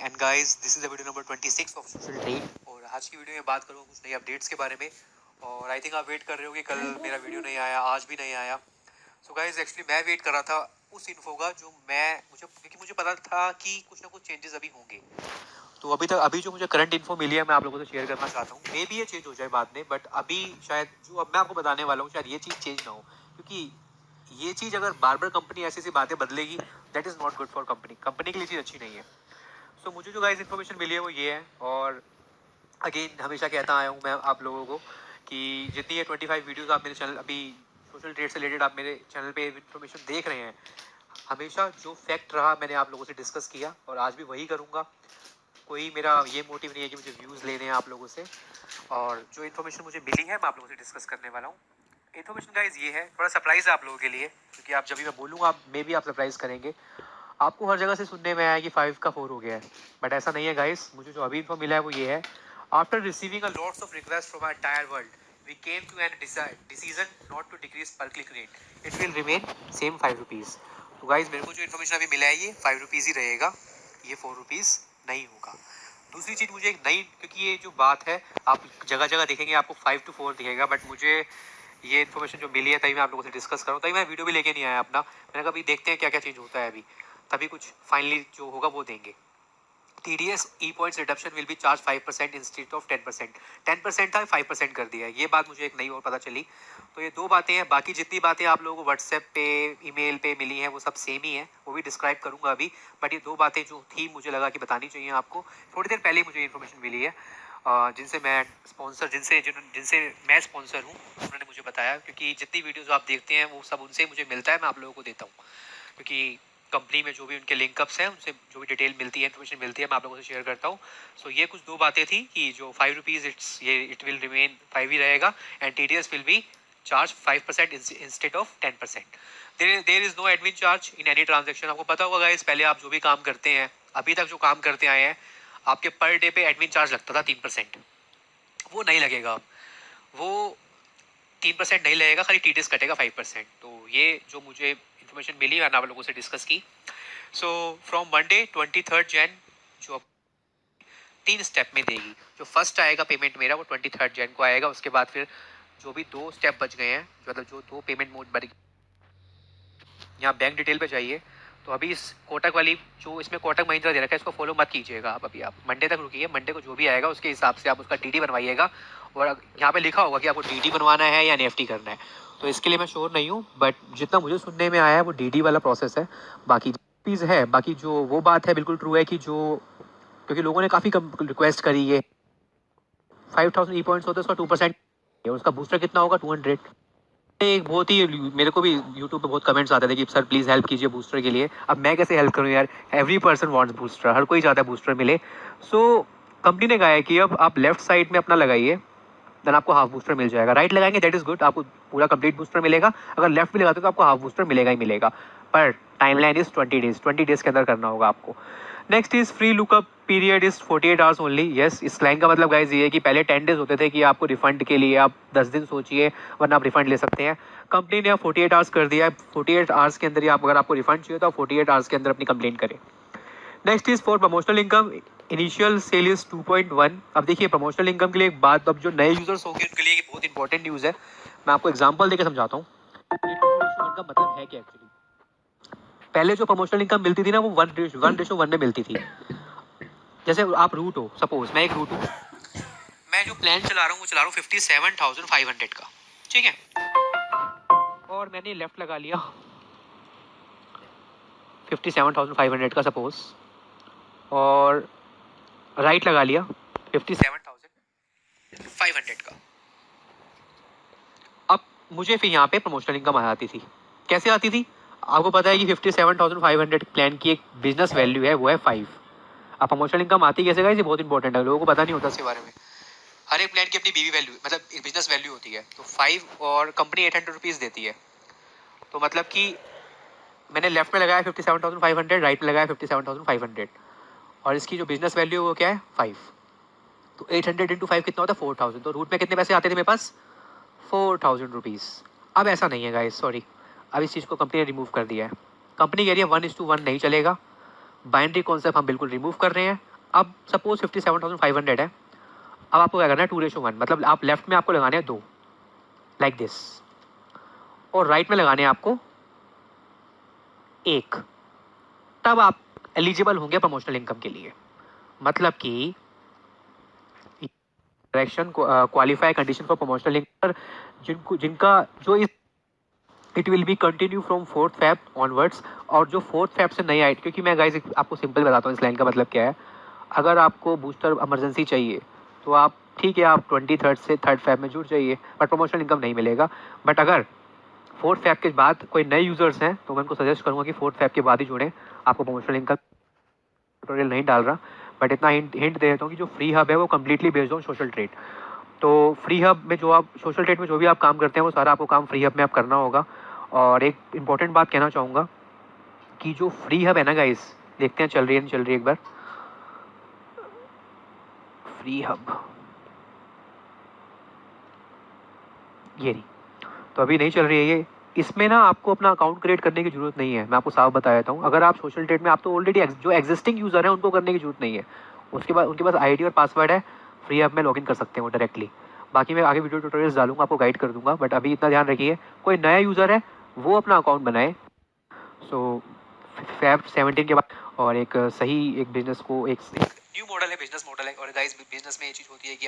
And guys this is the video number 26 of social trade. और आज की video में बात करूँगा कुछ नए अपडेट्स के बारे में। और आई थिंक आप वेट कर रहे हो कि कल मेरा वीडियो नहीं आया, आज भी नहीं आया। सो गाइस एक्चुअली मैं वेट कर रहा था उस इन्फो का जो क्योंकि मुझे पता था कि कुछ ना कुछ चेंजेस अभी होंगे। तो अभी जो मुझे करंट इन्फो मिली है मैं आप लोगों से शेयर करना चाहता हूँ। मे बी ये चेंज हो जाए बाद में, बट अभी शायद जो अब मैं आपको बताने वाला हूँ शायद ये चीज़ चेंज ना हो, क्योंकि ये चीज़ अगर बार बार कंपनी ऐसी ऐसी बातें बदलेगी that is not good for company के लिए चीज़ अच्छी नहीं है। सो मुझे जो गाइस इन्फॉर्मेशन मिली है वो ये है। और अगेन हमेशा कहता आया हूँ मैं आप लोगों को कि जितनी ये 25 वीडियोस आप मेरे चैनल अभी सोशल ट्रेड से रिलेटेड आप मेरे चैनल पे इन्फॉर्मेशन देख रहे हैं, हमेशा जो फैक्ट रहा मैंने आप लोगों से डिस्कस किया और आज भी वही करूँगा। कोई मेरा ये मोटिव नहीं है कि मुझे व्यूज़ लेने हैं आप लोगों से। और जो इन्फॉर्मेशन मुझे मिली है मैं आप लोगों से डिस्कस करने वाला हूँ। इन्फॉर्मेशन गाइज ये है, थोड़ा सरप्राइज़ है आप लोगों के लिए, क्योंकि आप जब भी मैं बोलूँगा आप मे भी आप सरप्राइज़ करेंगे। आपको हर जगह से सुनने में आया कि 5 का 4 हो गया है, बट ऐसा नहीं है गाइस। मुझे जो अभी इन्फो मिला है वो ये है। After receiving a lots of request from entire world we came to an decision not to decrease per click rate, it will remain same 5 rupees. तो गाइज मेरे को जो इन्फॉर्मेशन अभी मिला है ये 5 रुपीज़ ही रहेगा, ये 4 रुपीज़ नहीं होगा। दूसरी चीज़ मुझे एक नई, क्योंकि ये जो बात है आप जगह जगह देखेंगे आपको 5 to 4 दिखेगा, बट मुझे ये इन्फॉर्मेशन जो मिली है तभी मैं आप लोगों से डिस्कस करूँ, तभी मैं वीडियो भी लेके नहीं आया अपना। मैंने कहा अभी देखते हैं क्या क्या चीज़ होता है, अभी तभी कुछ फाइनली जो होगा वो देंगे। TDS E points reduction will be charge 5% instead of 10%। 10% था 5% कर दिया है, ये बात मुझे एक नई और पता चली। तो ये दो बातें हैं, बाकी जितनी बातें आप लोगों को व्हाट्सएप पे ईमेल पे मिली हैं वो सब सेम ही है, वो भी डिस्क्राइब करूंगा अभी। बट ये दो बातें जो थी मुझे लगा कि बतानी चाहिए आपको। थोड़ी देर पहले मुझे इन्फॉर्मेशन मिली है जिनसे मैं स्पॉन्सर जिनसे मैं स्पॉन्सर हूँ उन्होंने मुझे बताया, क्योंकि जितनी वीडियोज़ आप देखते हैं वो सब उनसे मुझे मिलता है, मैं आप लोगों को देता हूँ। क्योंकि कंपनी में जो भी उनके लिंकअप्स हैं उनसे जो भी डिटेल मिलती है, इन्फॉर्मेशन मिलती है, मैं आप लोगों से शेयर करता हूँ। सो ये कुछ दो बातें थी कि जो 5 रुपीज़ इट विल रिमेन 5 ही रहेगा and TDS will be charge 5% instead of 10%। There is no admin charge in any transaction. आपको पता होगा गाइस, पहले आप जो भी काम करते हैं अभी तक जो काम करते आए हैं आपके पर डे पे एडमिन चार्ज लगता था 3%, वो नहीं लगेगा अब। वो 3% नहीं लगेगा, खाली TDS कटेगा 5%। तो ये जो मुझे इन्फॉर्मेशन मिली मैंने आप लोगों से डिस्कस की। सो फ्रॉम मंडे 23 जैन जो 3 स्टेप में देगी। जो फर्स्ट आएगा पेमेंट मेरा वो 23 जैन को आएगा। उसके बाद फिर जो भी 2 स्टेप बच गए हैं, मतलब जो 2 पेमेंट मोड बच, यहाँ बैंक डिटेल पे जाइए। तो अभी इस कोटक वाली जो इसमें कोटक महिंद्रा दे रखा है इसको फॉलो मत कीजिएगा आप, अभी आप मंडे तक रुकिए। मंडे को जो भी आएगा उसके हिसाब से आप उसका DD बनवाइएगा। और यहाँ पे लिखा होगा कि आपको DD बनवाना है या NFT करना है, तो इसके लिए मैं श्योर नहीं हूँ, बट जितना मुझे सुनने में आया है वो DD वाला प्रोसेस है। बाकी चीज़ है, बाकी जो वो बात है बिल्कुल ट्रू है कि जो, क्योंकि लोगों ने काफ़ी रिक्वेस्ट करी है। 5000 ई पॉइंट्स होते हैं, उसका 2% उसका बूस्टर कितना होगा 200। एक बहुत ही, मेरे को भी यूट्यूब पे बहुत कमेंट्स आते थे कि सर प्लीज़ हेल्प कीजिए बूस्टर के लिए। अब मैं कैसे हेल्प करूँ यार, एवरी पर्सन वांट्स बूस्टर, हर कोई चाहता है बूस्टर मिले। सो कंपनी ने कहा है कि अब आप लेफ्ट साइड में अपना लगाइए, देन आपको हाफ बूस्टर मिल जाएगा। राइट लगाएंगे दैट इज़ गुड, आपको पूरा कंप्लीट बूस्टर मिलेगा। अगर लेफ्ट भी लगाते हो तो आपको हाफ बूस्टर मिलेगा ही मिलेगा। पर टाइमलाइन इज़ 20 डेज़ के अंदर करना होगा आपको। Next is free lookup period is 48 hours only. Yes, इस लाइन का मतलब गाइज ये है कि पहले 10 डेज होते थे कि आपको रिफंड के लिए आप 10 दिन सोचिए वरना आप रिफंड ले सकते हैं। कंपनी ने अब 48 आवर्स कर दिया है। 48 आवर्स के अंदर ही आप, अगर आपको रिफंड चाहिए तो आप 48 आवर्स के अंदर अपनी कंप्लेंट करें। Next is for promotional income initial sale is 2.1। अब देखिए प्रमोशनल इनकम के लिए एक बात, अब जो नए यूजर्स होंगे उनके लिए बहुत इंपॉर्टेंट न्यूज़ है। मैं आपको एग्जाम्पल देकर समझाता हूँ का मतलब है क्या एक्चुअली। पहले जो प्रमोशनल इनकम मिलती थी ना वो 1:1 में मिलती थी। जैसे आप रूट हो, सपोज मैं एक रूट हूँ, मैं जो प्लान चला रहा हूँ वो चला रहा हूँ 57,500 का, ठीक है। और मैंने लेफ्ट लगा लिया 57,500 का सपोज, और राइट लगा लिया 57,500 का। अब मुझे फिर यहाँ पे प्रमोशनल इनकम आ जाती थी। कैसे आती थी? आपको पता है कि 57,500 प्लान की एक बिजनेस वैल्यू है, वो है 5। अब प्रमोशनल इनकम आती कैसे गाइस, ये बहुत इंपॉर्टेंट है, लोगों को पता नहीं होता इसके बारे में। हर एक प्लान की अपनी बीवी वैल्यू, मतलब एक बिजनेस वैल्यू होती है। तो 5 और कंपनी 800 रुपीज़ देती है। तो मतलब कि मैंने लेफ्ट में लगाया 57,500, राइट में लगाया 57,500, और इसकी जो बिजनेस वैल्यू है वो क्या है 5। तो 800 इंटू 5 कितना होता है 4,000। तो रूट में कितने पैसे आते थे मेरे पास 4,000 रुपीज़। अब ऐसा नहीं है गाइस, सॉरी, अब इस चीज़ को कंपनी ने रिमूव कर दिया है। कंपनी कह रही है 1:1 नहीं चलेगा, बाइनरी कॉन्सेप्ट हम बिल्कुल रिमूव कर रहे हैं। अब सपोज 57,500 है। अब आपको क्या करना है 2:1, मतलब आप लेफ्ट में आपको लगाने हैं 2 लाइक दिस, और राइट में लगाने हैं आपको 1। तब आप एलिजिबल होंगे प्रमोशनल इनकम के लिए। मतलब कि direction qualify condition for promotional income, जिनका जो इस it will be continue from 4th Feb onwards. और जो 4th Feb से नई आई, क्योंकि मैं गाइस आपको सिंपल बताता हूँ इस लाइन का मतलब क्या है। अगर आपको बूस्टर इमरजेंसी चाहिए तो आप ठीक है, आप 23rd से 3rd Feb में जुड़ जाइए, बट प्रमोशनल इनकम नहीं मिलेगा। बट अगर 4th Feb के बाद कोई नए यूजर्स हैं तो मैं उनको सजेस्ट करूँगा कि 4th Feb के बाद ही जुड़ें। आपको प्रमोशनल इनकम ट्यूटोरियल नहीं डाल रहा, बट इतना हिंट दे देता हूँ कि जो फ्री हब है वो completely based on social trade. तो फ्री हब में जो आप सोशल ट्रेड में जो भी आप काम करते हैं वो सारा आपको काम फ्री हब में आप करना होगा। और एक इम्पॉर्टेंट बात कहना चाहूँगा कि जो फ्री हब है ना गाइस, देखते हैं चल रही है नहीं चल रही है एक बार। फ्री हब ये रही, तो अभी नहीं चल रही है ये। इसमें ना आपको अपना अकाउंट क्रिएट करने की जरूरत नहीं है, मैं आपको साफ बता देता हूँ। अगर आप सोशल ट्रेड में, आप तो ऑलरेडी जो एग्जिस्टिंग यूजर है उनको करने की जरूरत नहीं है। उसके बाद उनके पास आईडी और पासवर्ड है, फ्री हब में लॉगिन कर सकते हैं वो डायरेक्टली। बाकी मैं आगे वीडियो ट्यूटोरियल्स डालूंगा, आपको गाइड कर दूंगा। बट अभी इतना ध्यान रखिए, कोई नया यूजर है वो अपना अकाउंट बनाए। सो Feb 17 के बाद, और एक सही एक बिजनेस को एक न्यू मॉडल है, बिजनेस मॉडल है। और गाइस बिजनेस में ये चीज़ होती है कि